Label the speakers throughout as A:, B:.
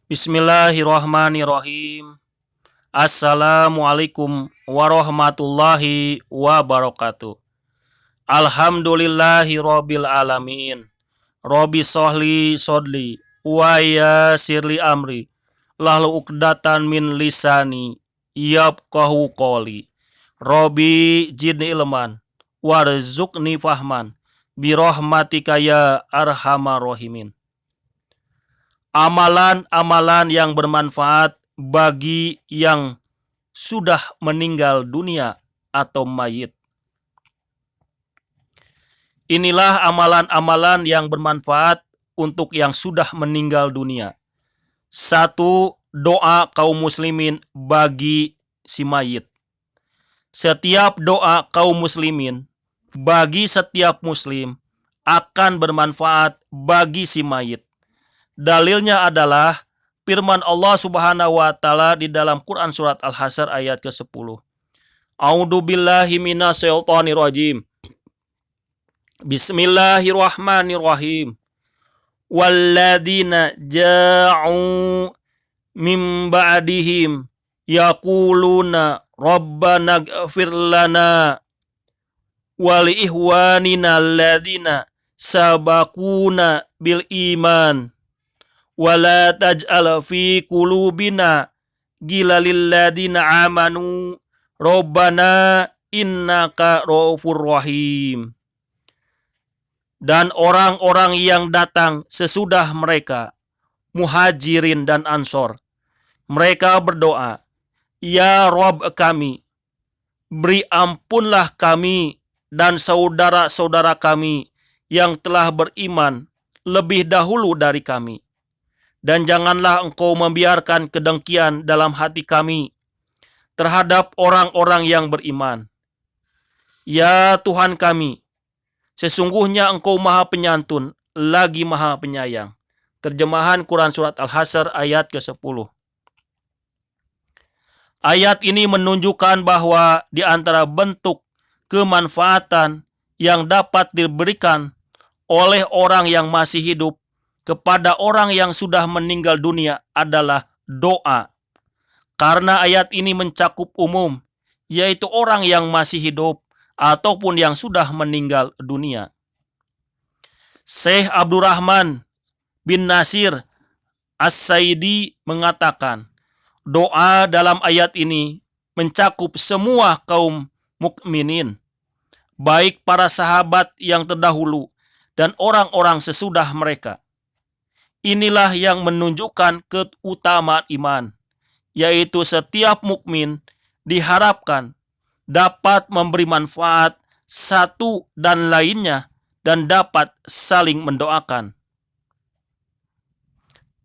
A: Bismillahirrahmanirrahim. Assalamualaikum warahmatullahi wabarakatuh. Alhamdulillahi rabbil alamin. Rabbi sohli sodli wa yassirli amri lalu uqdatan min lisani yafqahu qawli. Rabbi zidni ilman warzuqni fahman birahmatika ya arhamar rahimin. Amalan-amalan yang bermanfaat bagi yang sudah meninggal dunia atau mayit. Inilah amalan-amalan yang bermanfaat untuk yang sudah meninggal dunia. 1. Doa kaum muslimin bagi si mayit. Setiap doa kaum muslimin bagi setiap muslim akan bermanfaat bagi si mayit. Dalilnya adalah firman Allah Subhanahu wa taala di dalam Quran surat Al-Hasyr ayat ke-10. A'udzu billahi minasyaitonir rajim. Bismillahirrahmanirrahim. Walladzina ja'u min ba'dihim yaquluna rabbana ighfir lana wa li ihwanina alladzina sabaquna bil iman. Wala taj'al fi qulubina ghilal ladzina amanu rabbana innaka raufur rahim. Dan orang-orang yang datang sesudah mereka, muhajirin dan ansor, mereka berdoa, ya Rabb kami, beri ampunlah kami dan saudara-saudara kami yang telah beriman lebih dahulu dari kami. Dan janganlah engkau membiarkan kedengkian dalam hati kami terhadap orang-orang yang beriman. Ya Tuhan kami, sesungguhnya engkau maha penyantun, lagi maha penyayang. Terjemahan Quran Surat Al-Hasyr ayat ke-10. Ayat ini menunjukkan bahwa di antara bentuk kemanfaatan yang dapat diberikan oleh orang yang masih hidup kepada orang yang sudah meninggal dunia adalah doa. Karena ayat ini mencakup umum, yaitu orang yang masih hidup ataupun yang sudah meninggal dunia. Syekh Abdurrahman bin Nasir As-Saidi mengatakan, doa dalam ayat ini mencakup semua kaum mukminin, baik para sahabat yang terdahulu dan orang-orang sesudah mereka. Inilah yang menunjukkan keutamaan iman, yaitu setiap mukmin diharapkan dapat memberi manfaat satu dan lainnya dan dapat saling mendoakan.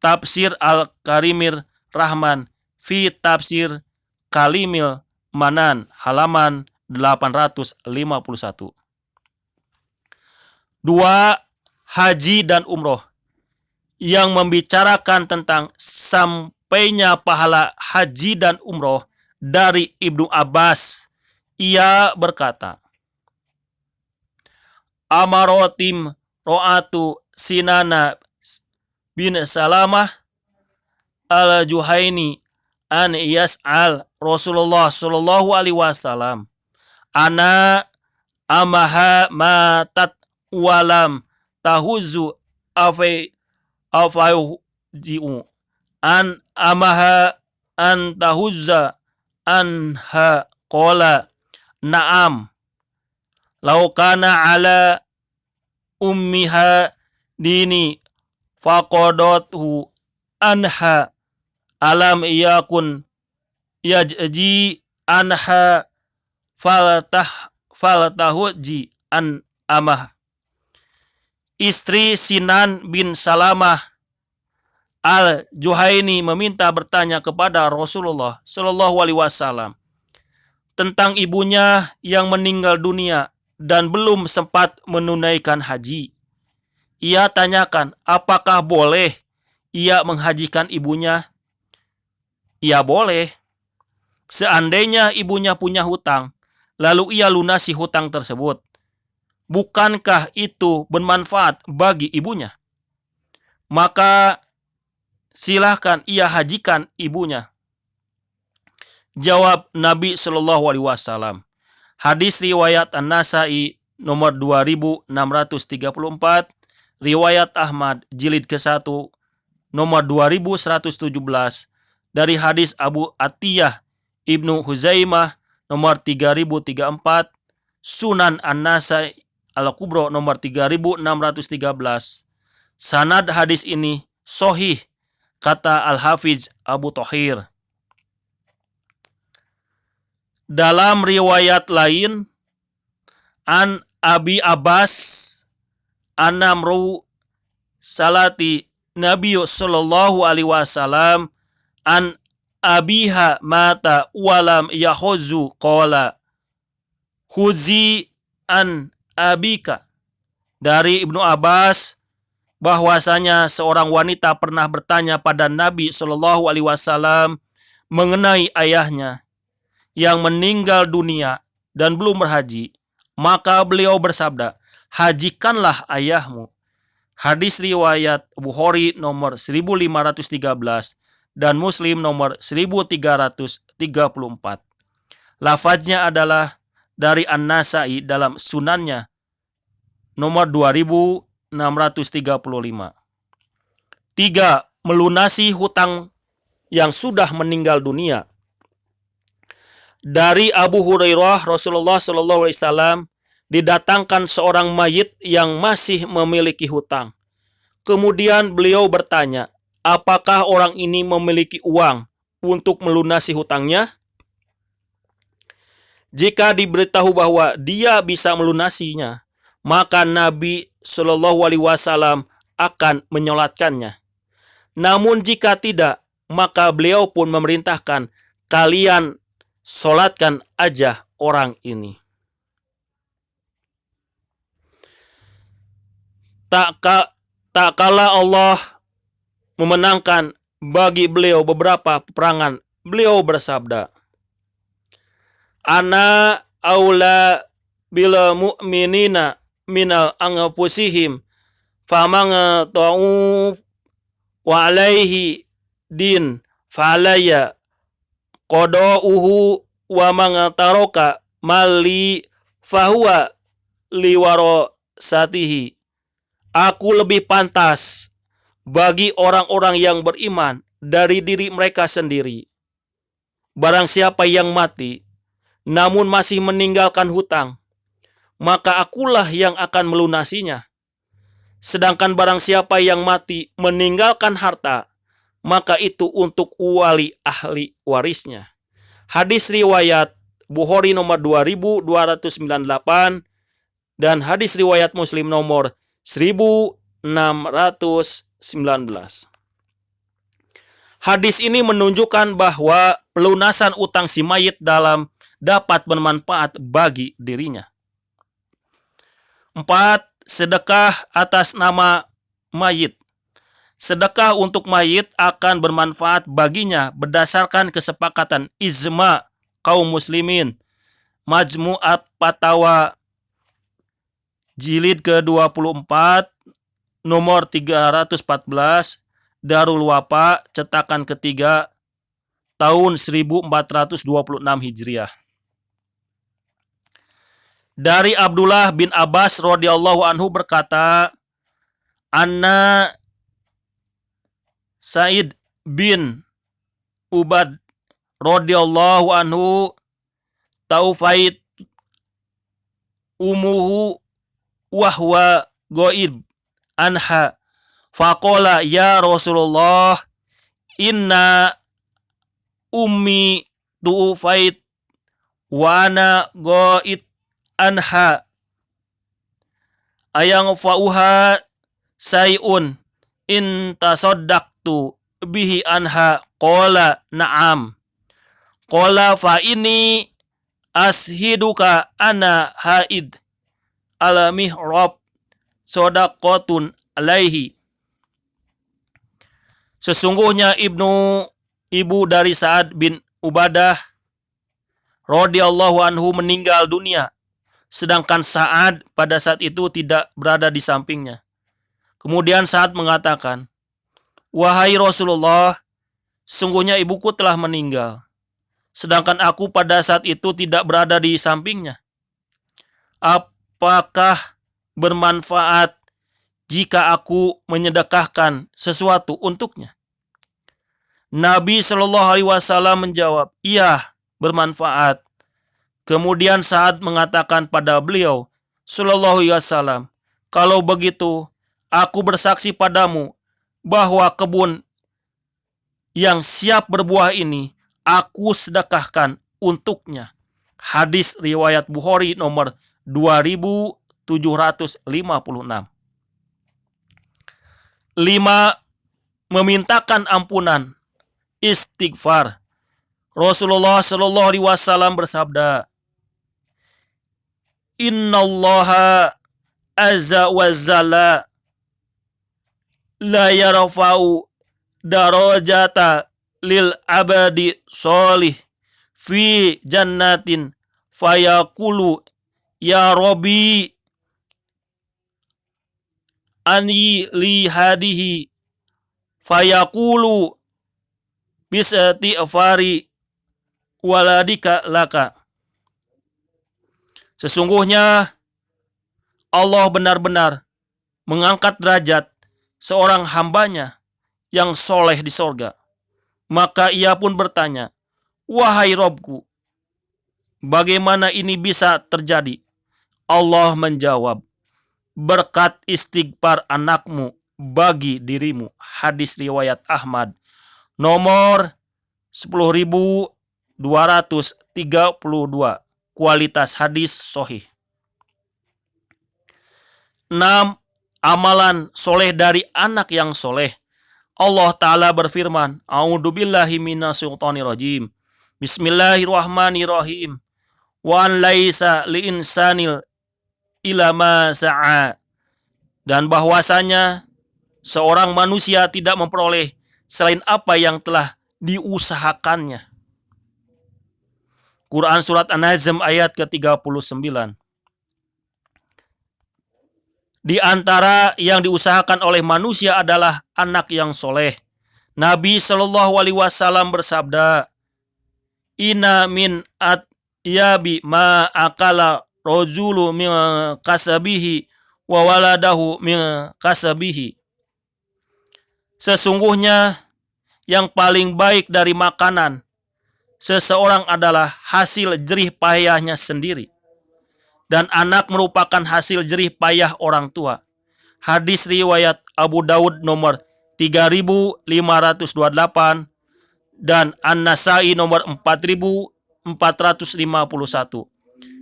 A: Tafsir Al-Karimir Rahman fi Tafsir Kalimil Manan halaman 851. 2. Haji dan umroh. Yang membicarakan tentang sampainya pahala haji dan umroh dari Ibnu Abbas. Ia berkata, Amarotim ro'atu Sinana bin Salamah al-Juhaini an yas'al Rasulullah sallallahu alaihi wasallam ana amaha matat walam tahuzu afayuji'u an amaha an tahuzza anha qala na'am law kana ala ummiha dini faqadathu anha alam yakun yajji anha faltahuji an amah. Istri Sinan bin Salamah Al-Juhaini meminta bertanya kepada Rasulullah Shallallahu Alaihi Wasallam tentang ibunya yang meninggal dunia dan belum sempat menunaikan haji. Ia tanyakan, apakah boleh ia menghajikan ibunya? Ia boleh. Seandainya ibunya punya hutang, lalu ia lunasi hutang tersebut, bukankah itu bermanfaat bagi ibunya? Maka silahkan ia hajikan ibunya. Jawab Nabi Shallallahu Alaihi Wasallam. Hadis riwayat An-Nasai nomor 2634, riwayat Ahmad jilid ke-1 nomor 2117, dari hadis Abu Atiyah Ibnu Huzaimah nomor 3034, Sunan An-Nasai Al-Kubro nomor 3613. Sanad hadis ini sahih, kata Al-Hafiz Abu Thahir. Dalam riwayat lain, An Abi Abbas Anamru Salati Nabi Sallallahu Alaihi Wasallam an abiha mata walam yahuzu qala huzi an abika. Dari Ibnu Abbas bahwasanya seorang wanita pernah bertanya pada Nabi Sallallahu Alaihi Wasallam mengenai ayahnya yang meninggal dunia dan belum berhaji. Maka beliau bersabda, hajikanlah ayahmu. Hadis riwayat Bukhari nomor 1513 dan Muslim nomor 1334. Lafadznya adalah dari An-Nasai dalam sunannya nomor 2635. 3. Melunasi hutang yang sudah meninggal dunia. Dari Abu Hurairah, Rasulullah Shallallahu Alaihi Wasallam didatangkan seorang mayit yang masih memiliki hutang. Kemudian beliau bertanya, apakah orang ini memiliki uang untuk melunasi hutangnya? Jika diberitahu bahwa dia bisa melunasinya, maka Nabi Shallallahu Alaihi Wasallam akan menyolatkannya. Namun jika tidak, maka beliau pun memerintahkan, kalian solatkan aja orang ini. Tak kala Allah memenangkan bagi beliau beberapa peperangan, beliau bersabda, Ana aula bila mu'minina minal anfusihim famang ta'u wa alaihi din fa'alaya qada'uhu wa man taraka mali fahuwa liwarasatihi. Aku lebih pantas bagi orang-orang yang beriman dari diri mereka sendiri. Barang siapa yang mati namun masih meninggalkan hutang, maka akulah yang akan melunasinya. Sedangkan barang siapa yang mati meninggalkan harta, maka itu untuk wali ahli warisnya. Hadis riwayat Bukhari nomor 2298 dan hadis riwayat Muslim nomor 1619. Hadis ini menunjukkan bahwa pelunasan utang si mayit dapat bermanfaat bagi dirinya. 4. Sedekah atas nama mayit. Sedekah untuk mayit akan bermanfaat baginya berdasarkan kesepakatan ijma kaum muslimin. Majmu'at Fatawa jilid ke-24 nomor 314, Darul Wafa cetakan ketiga tahun 1426 Hijriah. Dari Abdullah bin Abbas radhiyallahu anhu berkata, Anna Sa'id bin Ubad radhiyallahu anhu taufait umuhu wahwa ghaib anha faqala ya Rasulullah inna ummi tuufait wa ana ghaib anha ayang fauha sayun in tasaddaqtu bihi anha qala na'am qala fa ini ashiduka ana haid ala mihrab sodaqotun alaihi. Sesungguhnya ibu dari Sa'ad bin Ubadah radhiyallahu anhu meninggal dunia, sedangkan Sa'ad pada saat itu tidak berada di sampingnya. Kemudian Sa'ad mengatakan, Wahai Rasulullah, sesungguhnya ibuku telah meninggal, sedangkan aku pada saat itu tidak berada di sampingnya. Apakah bermanfaat jika aku menyedekahkan sesuatu untuknya? Nabi Shallallahu Alaihi Wasallam menjawab, iya, bermanfaat. Kemudian Sa'ad mengatakan pada beliau Shallallahu Alaihi Wasallam, kalau begitu, aku bersaksi padamu bahwa kebun yang siap berbuah ini aku sedekahkan untuknya. Hadis riwayat Bukhari nomor 2756. 5. Memintakan ampunan, istighfar. Rasulullah Shallallahu Alaihi Wasallam bersabda, Innallaha azza wa jalla la yarfa'u darajata lil abadi solih fi jannatin fayaqulu ya Rabbi ani li hadihi fayaqulu bisati afari waladika laka. Sesungguhnya Allah benar-benar mengangkat derajat seorang hambanya yang soleh di sorga. Maka ia pun bertanya, wahai Robku, bagaimana ini bisa terjadi? Allah menjawab, berkat istighfar anakmu bagi dirimu. Hadis riwayat Ahmad nomor 10.232. Kualitas hadis sahih. 6. Amalan soleh dari anak yang soleh. Allah Ta'ala berfirman, A'udzubillahi minasyaitonirrajim. Bismillahirrahmanirrahim. Wa an laisa li'insanil ila ma sa'a. Dan bahwasanya seorang manusia tidak memperoleh selain apa yang telah diusahakannya. Quran Surat An-Najm ayat ke-39. Di antara yang diusahakan oleh manusia adalah anak yang soleh. Nabi Shallallahu Alaihi Wasallam bersabda, Inna min atyabi ma akala rojulu min kasabihi wa waladahu min kasabihi. Sesungguhnya yang paling baik dari makanan seseorang adalah hasil jerih payahnya sendiri. Dan anak merupakan hasil jerih payah orang tua. Hadis riwayat Abu Daud nomor 3528 dan An-Nasai nomor 4451.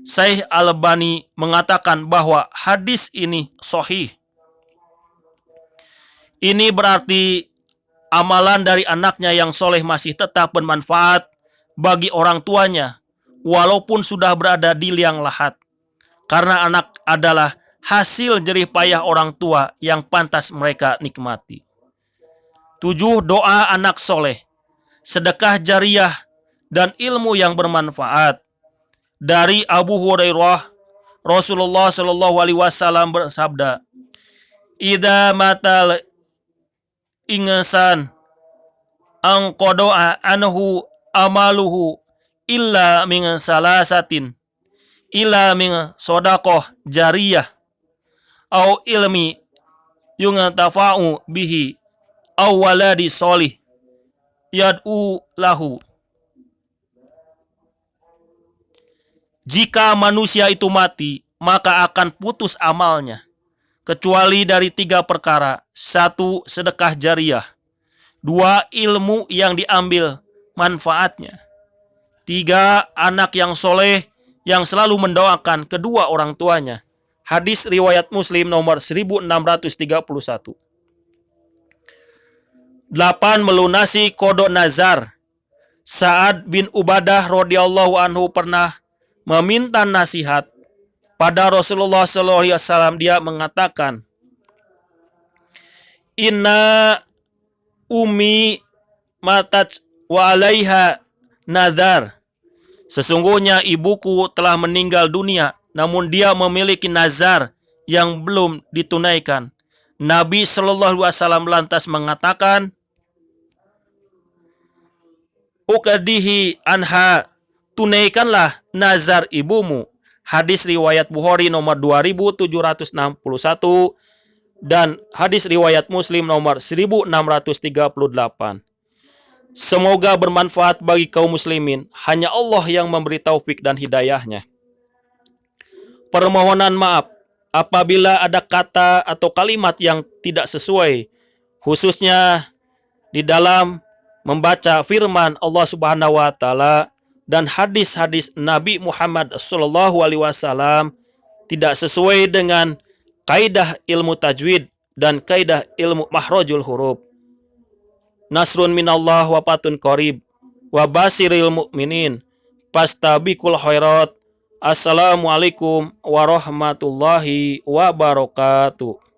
A: Syekh Al-Albani mengatakan bahwa hadis ini sahih. Ini berarti amalan dari anaknya yang soleh masih tetap bermanfaat bagi orang tuanya walaupun sudah berada di liang lahat. Karena anak adalah hasil jerih payah orang tua yang pantas mereka nikmati. 7. Doa anak soleh, sedekah jariah, dan ilmu yang bermanfaat. Dari Abu Hurairah, Rasulullah Shallallahu Alaihi Wasallam bersabda, Idza matal insan angqadoa anhu amaluhu illa min salasatin. Ila min sodaqoh jariyah au ilmi yungtafa'u bihi au waladi solih yad'u lahu. Jika manusia itu mati, maka akan putus amalnya, kecuali dari 3 perkara. 1. Sedekah jariah. 2. Ilmu yang diambil manfaatnya. 3. Anak yang soleh yang selalu mendoakan kedua orang tuanya. Hadis riwayat Muslim nomor 1631. 8. Melunasi kodok nazar. Sa'ad bin Ubadah radhiyallahu anhu pernah meminta nasihat pada Rasulullah sallallahu alaihi wasallam. Dia mengatakan, Inna ummi matat wa alaiha nazar. Sesungguhnya ibuku telah meninggal dunia, namun dia memiliki nazar yang belum ditunaikan. Nabi Shallallahu Alaihi Wasallam lantas mengatakan, Ukadihi anha, tunaikanlah nazar ibumu. Hadis riwayat Bukhari nomor 2761 dan hadis riwayat Muslim nomor 1638. Semoga bermanfaat bagi kaum muslimin. Hanya Allah yang memberi taufik dan hidayahnya. Permohonan maaf apabila ada kata atau kalimat yang tidak sesuai, khususnya di dalam membaca firman Allah Subhanahu wa taala dan hadis-hadis Nabi Muhammad sallallahu alaihi wasallam tidak sesuai dengan kaidah ilmu tajwid dan kaidah ilmu mahrajul huruf. Nasrun minallah wa fatun qarib wa basiril mu'minin fastabiqul khairat. Assalamualaikum warahmatullahi wabarakatuh.